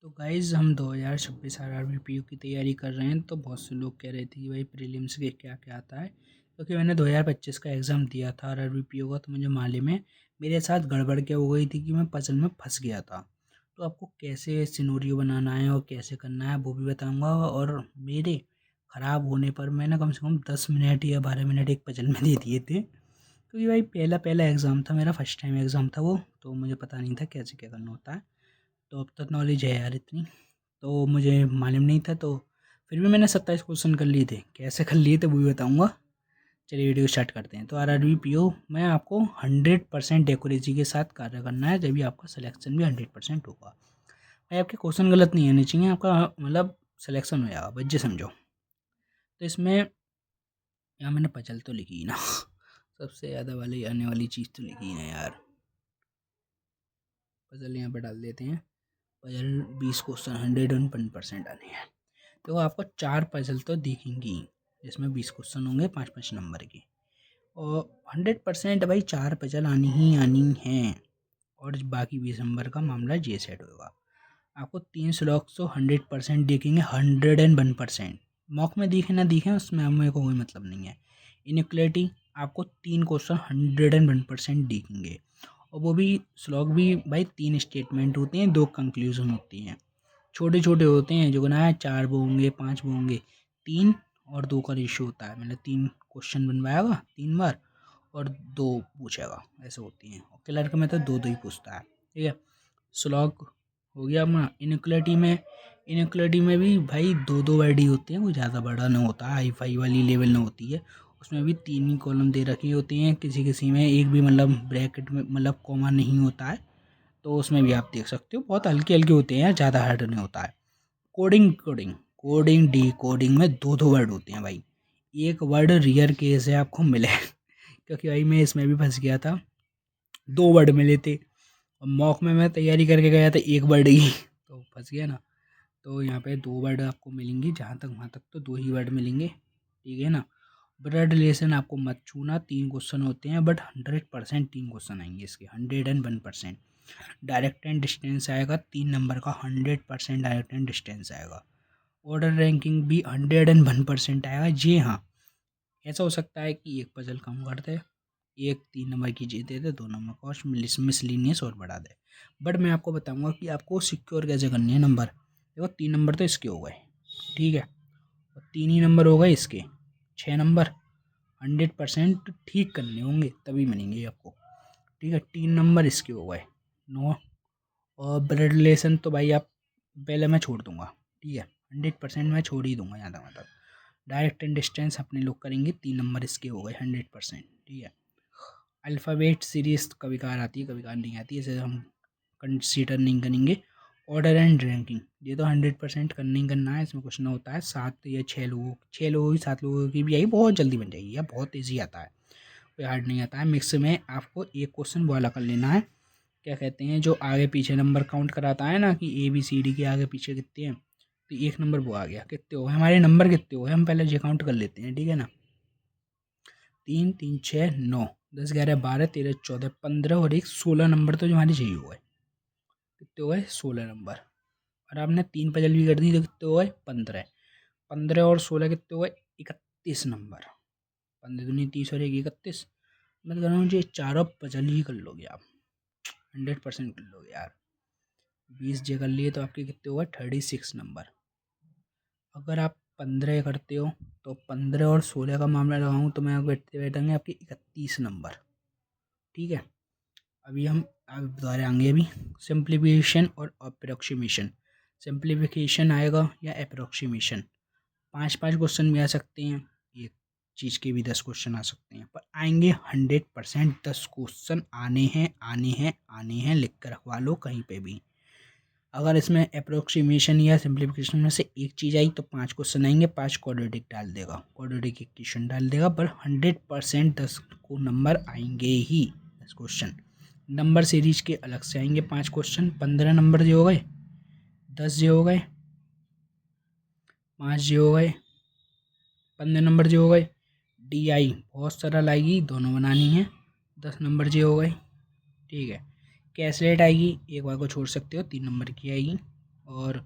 तो गाइज़ हम 2026 आरआरबी की तैयारी कर रहे हैं। तो बहुत से लोग कह रहे थे कि भाई प्रीलिम्स के क्या क्या आता है, क्योंकि मैंने 2025 का एग्ज़ाम दिया था आरआरबी का। तो मुझे मालूम है मेरे साथ गड़बड़ क्या हो गई थी कि मैं पजल में फंस गया था। तो आपको कैसे सिनेरियो बनाना है और कैसे करना है वो भी बताऊंगा। और मेरे ख़राब होने पर मैंने कम से कम 10 मिनट या 12 मिनट एक पजल में दे दिए थे, क्योंकि भाई पहला पहला एग्ज़ाम था मेरा, फर्स्ट टाइम एग्ज़ाम था वो। तो मुझे पता नहीं था कैसे क्या करना होता है। तो अब तक नॉलेज है यार इतनी, तो मुझे मालूम नहीं था। तो फिर भी मैंने 27 क्वेश्चन कर लिए थे। कैसे कर लिए थे वो भी बताऊँगा। चलिए वीडियो स्टार्ट करते हैं। तो आरआरबी पीओ में आपको 100% एक्यूरेसी के साथ कार्य करना है, जब भी आपका सिलेक्शन भी 100% होगा। भाई आपके क्वेश्चन गलत नहीं आने चाहिए, आपका मतलब सिलेक्शन हो जाएगा, बच्चे समझो। तो इसमें यहाँ मैंने पजल तो लिखी ही ना सबसे ज़्यादा वाली आने वाली चीज़ तो लिखी ही ना यार। पजल यहाँ पे डाल देते हैं। पजल 20 क्वेश्चन 101% आने हैं। तो आपको 4 पजल तो दिखेंगी, जिसमें 20 क्वेश्चन होंगे 5-5 नंबर के। और 100% भाई 4 पजल आनी ही आनी हैं। और बाकी 20 नंबर का मामला जे सेट होगा। आपको 3 स्लॉग्स तो 100% दिखेंगे, 101%। मॉक में दिखे ना दिखे उसमें मेरे को कोई मतलब नहीं है। इनइक्वलिटी आपको 3 क्वेश्चन 101% दिखेंगे। और वो भी स्लॉग भी भाई 3 स्टेटमेंट होते हैं, 2 कंक्लूजन होती हैं। छोटे छोटे होते हैं, जो ना है 4 वो होंगे 5 वो होंगे। 3 और 2 का रेशियो होता है, मतलब 3 क्वेश्चन बनवाएगा 3 बार और 2 पूछेगा, ऐसे होती हैं। और क्लर्क में तो 2-2 ही पूछता है। ठीक है, स्लॉग हो गया अपना। इनइक्वलिटी में भी भाई 2-2 वर्ड ही होते हैं, कोई ज़्यादा बड़ा नहीं होता, हाई फाई वाली लेवल नहीं होती है। उसमें भी 3 ही कॉलम दे रखी होती हैं, किसी किसी में एक भी मतलब ब्रैकेट में मतलब कॉमा नहीं होता है। तो उसमें भी आप देख सकते हो, बहुत हल्के हल्के होते हैं, ज़्यादा हार्ड नहीं होता है। Coding coding coding D coding में 2-2 वर्ड होते हैं भाई। एक वर्ड रियर केस है आपको मिले क्योंकि भाई मैं इसमें भी फंस गया था, 2 वर्ड मिले थे। और मॉक में मैं तैयारी करके गया था 1 वर्ड ही तो फंस गया ना। तो यहाँ पे 2 वर्ड आपको मिलेंगी, जहाँ तक वहाँ तक तो 2 ही वर्ड मिलेंगे। ठीक है ना। ब्लड रिलेशन आपको मत छूना, 3 क्वेश्चन होते हैं, बट 100% 3 क्वेश्चन आएंगे इसके, 101%। डायरेक्ट एंड डिस्टेंस आएगा 3 नंबर का, 100% डायरेक्ट एंड डिस्टेंस आएगा। ऑर्डर रैंकिंग भी 101% आएगा। जी हाँ, ऐसा हो सकता है कि एक पजल कम कर दे, एक 3 नंबर की जीत दे दे, 2 नंबर का और मिसलिनियस और बढ़ा दे। बट मैं आपको बताऊंगा कि आपको सिक्योर कैसे करनी है नंबर। देखो 3 नंबर तो इसके हो गए, ठीक है, और 3 ही नंबर हो गए इसके, 6 नंबर 100% ठीक करने होंगे तभी मिलेंगे आपको। ठीक है, 3 नंबर इसके हो गए 9। और ब्लड रिलेशन तो भाई आप पहले मैं छोड़ दूंगा, ठीक है, 100% मैं छोड़ ही दूंगा यहाँ तक। मतलब डायरेक्ट एंड डिस्टेंस अपने लोग करेंगे, 3 नंबर इसके हो गए 100%। ठीक है, अल्फ़ाबेट सीरीज कभी कभार आती है कभी कभार नहीं आती है, इसे हम कंसीडर नहीं करेंगे। ऑर्डर एंड रैंकिंग ये तो 100% करना ही करना है, इसमें कुछ ना होता है। 7 या 6 लोगों की 7 लोगों की भी आई बहुत जल्दी बन जाएगी, या बहुत ईजी आता है, कोई हार्ड नहीं आता है। मिक्स में आपको एक क्वेश्चन वाला कर लेना है, क्या कहते हैं जो आगे पीछे नंबर काउंट कराता है ना, कि ABCD के आगे पीछे कितने हैं। तो 1 नंबर वो आ गया, कितने हो गए हमारे नंबर, कितने हो गए हम पहले ये काउंट कर लेते हैं। ठीक है ना, 3 3 6 9 10 11 12 13 14 15 और एक 16 नंबर तो जो हमारे चाहिए हुए। कितने हो गए 16 नंबर। और आपने 3 पजल भी कर दी तो कितने हो गए 15। 15 और 16 कितने हो गए 31 नंबर। 15 दूनी 30 और 1 31। मैं तो कह रहा हूँ ये चारों पजल ही कर लोगे आप, 100% कर लोगे यार। 20 जे कर लिए तो आपके कितने हुआ 36 नंबर। अगर आप 15 करते हो तो 15 और 16 का मामला लगाऊँ तो मैं बैठते बैठेंगे आपके 31 नंबर। ठीक है, अभी हम दोबारा आएंगे अभी सिंप्लीफिकेशन और अप्रोक्सीमेशन। सिंप्लीफिकेशन आएगा या अप्रोक्सीमेशन, 5-5 क्वेश्चन भी आ सकते हैं, एक चीज़ के भी 10 क्वेश्चन आ सकते हैं, पर आएंगे 100% 10 क्वेश्चन आने हैं आने हैं आने हैं, लिख कर रखवा लो कहीं पे भी। अगर इसमें अप्रोक्सीमेशन या सिंप्लीफिकेशन में से एक चीज़ आई तो 5 क्वेश्चन आएंगे, 5 क्वाड्रेटिक डाल देगा, क्वाड्रेटिक इक्वेशन डाल देगा, पर 100% 10 को नंबर आएंगे ही 10 क्वेश्चन। नंबर सीरीज के अलग से आएंगे 5 क्वेश्चन, 15 नंबर जो हो गए, 10 जो हो गए, 5 जो हो गए, 15 नंबर जो हो गए। DI बहुत सरल आएगी, दोनों बनानी है, 10 नंबर जो हो गए। ठीक है, कैसलेट आएगी, एक बार को छोड़ सकते हो, 3 नंबर की आएगी। और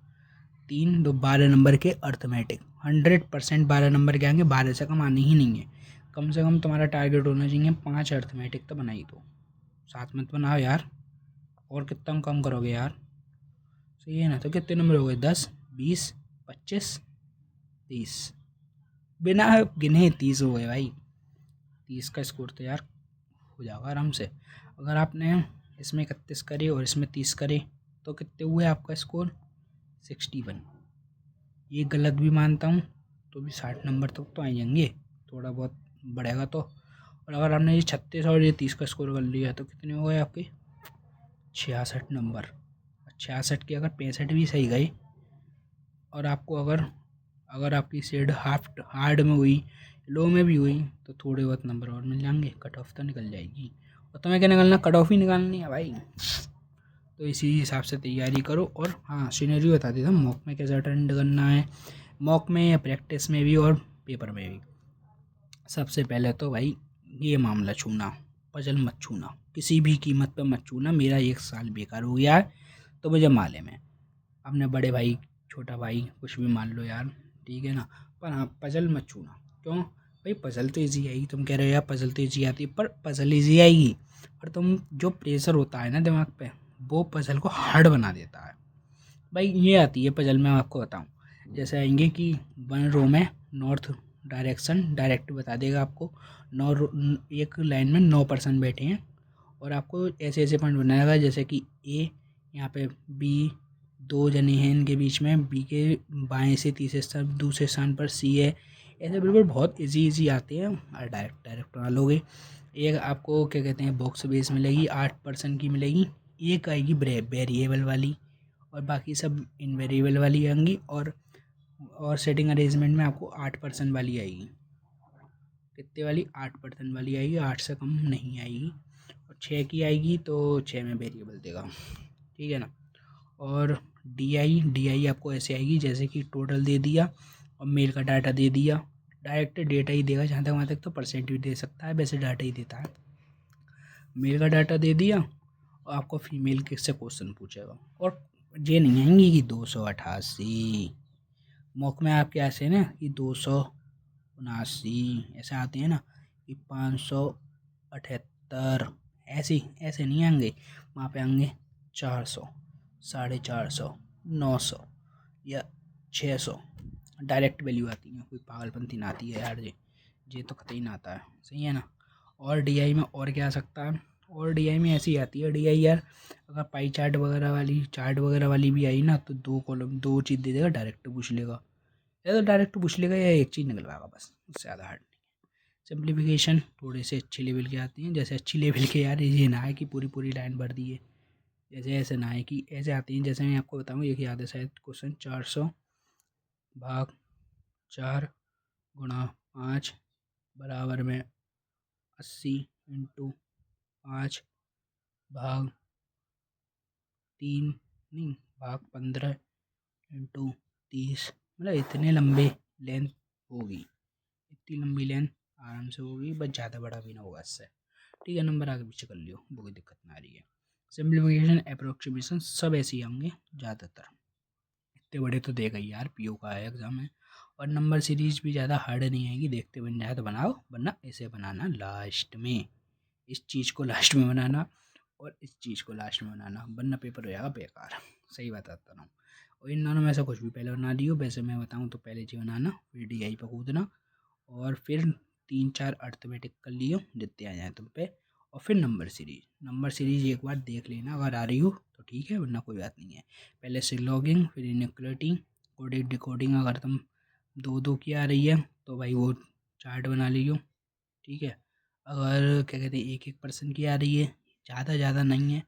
3 तो 12 नंबर के अर्थमेटिक। 100% 12 नंबर के आएंगे, 12 से कम आने ही नहीं है। कम से कम तुम्हारा टारगेट होना चाहिए 5 अर्थमेटिक तो बनाई दो, 7 मत बनाओ यार, और कितना कम करोगे यार, सही है ना। तो कितने नंबर हो गए, 10, 20, 25, 30, बिना गिने 30 हो गए भाई। 30 का स्कोर तो यार हो जाएगा आराम से। अगर आपने इसमें 31 करे और इसमें 30 करे तो कितने हुए आपका स्कोर, 61। ये गलत भी मानता हूँ तो भी 60 नंबर तक तो आ जाएंगे, थोड़ा बहुत बढ़ेगा तो। और अगर आपने ये 36 और ये 30 का स्कोर कर लिया तो कितने हो गए आपके, 66 नंबर। 66 के अगर 65 भी सही गए, और आपको अगर अगर आपकी सेड हार्ड में हुई, लो में भी हुई, तो थोड़े बहुत नंबर और मिल जाएंगे, कट ऑफ तो निकल जाएगी। और तुम्हें क्या निकलना, कट ऑफ ही निकालनी है भाई। तो इसी हिसाब से तैयारी करो। और हाँ, सिनेरियो बता देता हूँ, मॉक में कैसा अटेंड करना है, मॉक में या प्रैक्टिस में भी और पेपर में भी। सबसे पहले तो भाई ये मामला छूना, पजल मत छूना, किसी भी कीमत पे मत छूना। मेरा 1 साल बेकार हो गया है तो मुझे मालूम है। अपने बड़े भाई, छोटा भाई, कुछ भी मान लो यार, ठीक है ना, पर हाँ पजल मत छूना। क्यों भाई, पजल तो ईजी आएगी। तुम कह रहे हो यार पजल तो ईजी आती है, पर पजल ईजी आएगी, पर तुम जो प्रेशर होता है ना दिमाग पे, वो पजल को हार्ड बना देता है। भाई ये आती है पजल में, आपको बताऊँ, जैसे आएंगे कि 1 रो में नॉर्थ डायरेक्शन डायरेक्ट बता देगा आपको। 9 एक लाइन में 9 पर्सन बैठे हैं, और आपको ऐसे ऐसे पॉइंट बनाएगा, जैसे कि ए, यहाँ पे बी, 2 जने हैं इनके बीच में, बी के बाएं से तीसरे स्थान दूसरे स्थान पर सी है। ऐसे बिल्कुल बहुत इजी आते हैं, और डायरेक्ट डायरेक्ट बना लोगे। एक आपको क्या कहते हैं, बॉक्स बेस मिलेगी, 8% की मिलेगी। एक आएगी वेरिएबल वाली, और बाकी सब इनवेरिएबल वाली आएंगी। और सेटिंग अरेंजमेंट में आपको 8% वाली आएगी। कितने वाली, 8% वाली आएगी, 8 से कम नहीं आएगी। और 6 की आएगी तो 6 में वेरिएबल देगा, ठीक है ना। और डी आई आपको ऐसे आएगी, जैसे कि टोटल दे दिया और मेल का डाटा दे दिया, डायरेक्ट डेटा ही देगा। जहाँ तक वहाँ तक तो परसेंट भी दे सकता है, वैसे डाटा ही देता है। मेल का डाटा दे दिया, और आपको फीमेल के से क्वेश्चन पूछेगा। और ये नहीं आएंगी कि 288, मॉक में आपके ऐसे ना कि 279 ऐसे आते हैं ना, कि 578, ऐसे ऐसे नहीं आएंगे। वहाँ पे आएंगे 400, 450, 900 या 600। डायरेक्ट वैल्यू आती है, कोई पागलपंती ना आती है यार, ये तो कतई ना आता है, सही है ना। और डीआई में और क्या आ सकता है, और डीआई में ऐसी आती है डीआई यार, अगर पाई चार्ट वगैरह वाली भी आई ना, तो 2 कॉलम 2 चीज़ दे देगा, डायरेक्ट पूछ लेगा, या तो डायरेक्ट पूछ लेगा या एक चीज़ निकलवाएगा, बस उससे ज़्यादा हार्ड नहीं। सिंप्लीफिकेशन थोड़े से अच्छे लेवल के आती हैं, जैसे अच्छी लेवल के यार ये ना है कि पूरी पूरी लाइन भर दी है, जैसे ऐसे ना है कि ऐसे आती हैं। जैसे मैं आपको बताऊँ, एक याद है शायद क्वेश्चन, 400/4 × 5 बराबर में 80 × 5/3 नहीं, /15 × 30, मतलब इतने लंबे लेंथ होगी, इतनी लंबी लेंथ आराम से होगी, बस ज़्यादा बड़ा भी ना होगा इससे, ठीक है। नंबर आगे पीछे कर लियो, वो कोई दिक्कत ना आ रही है। सिंप्लीफिकेशन, अप्रोक्सीमेशन सब ऐसे ही होंगे ज़्यादातर, इतने बड़े तो देगा ही यार, पीओ का है एग्ज़ाम है। और नंबर सीरीज भी ज़्यादा हार्ड नहीं आएगी, देखते बन जाए तो बनाओ, वरना ऐसे बनाना लास्ट में, इस चीज़ को लास्ट में बनाना, और इस चीज़ को लास्ट में बनाना, वरना पेपर हो जाएगा बेकार, सही बताता हूँ। और इन दोनों में से कुछ भी पहले बना दियो, वैसे मैं बताऊँ तो पहले जी बनाना, फिर डीआई पर कूदना, और फिर 3-4 अर्थमेटिक कर लियो जितने आ जाए तुम पे, और फिर नंबर सीरीज एक बार देख लेना, अगर आ रही हो तो ठीक है, वरना कोई बात नहीं है। पहले से लॉगिंग, फिर इनइक्वालिटी, कोडिंग डिकोडिंग, अगर तुम 2-2 की आ रही है तो भाई वो चार्ट बना लियो, ठीक है। अगर क्या कहते हैं 1-1% की आ रही है, ज़्यादा नहीं है,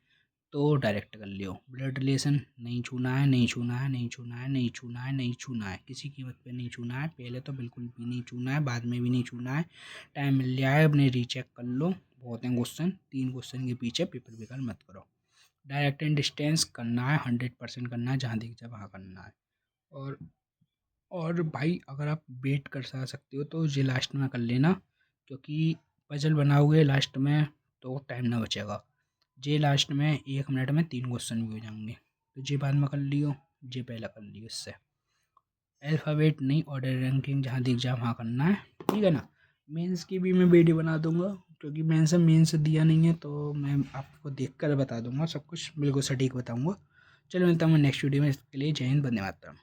तो डायरेक्ट कर लियो। ब्लड रिलेशन नहीं छूना है, नहीं छूना है, नहीं छूना है, नहीं छूना है, नहीं छूना है, किसी कीमत पे नहीं छूना है। पहले तो बिल्कुल भी नहीं छूना है, बाद में भी नहीं छूना है। टाइम मिल जाए अपने रीचेक कर लो, बहुत हैं क्वेश्चन, 3 क्वेश्चन के पीछे पेपर बेकार मत करो। डायरेक्ट एंड डिस्टेंस करना है, 100% करना है, जहाँ दिख जाए वहाँ करना है। और भाई अगर आप वेट कर सकते हो तो ये लास्ट में कर लेना, क्योंकि पजल बनाओगे लास्ट में तो टाइम ना बचेगा। जे लास्ट में 1 मिनट में 3 क्वेश्चन भी हो जाएंगे, तो जे बाद में कर लियो, जे पहला कर लियो इससे। अल्फ़ाबेट नहीं, ऑर्डर रैंकिंग जहाँ दिख जाए वहाँ करना है, ठीक है ना। मेंस की भी मैं वीडियो बना दूंगा, क्योंकि मेंस दिया नहीं है तो मैं आपको देखकर बता दूंगा, सब कुछ बिल्कुल सटीक बताऊंगा। चलो मिलता हूँ नेक्स्ट वीडियो में, इसके लिए जय हिंद, वंदे मातरम।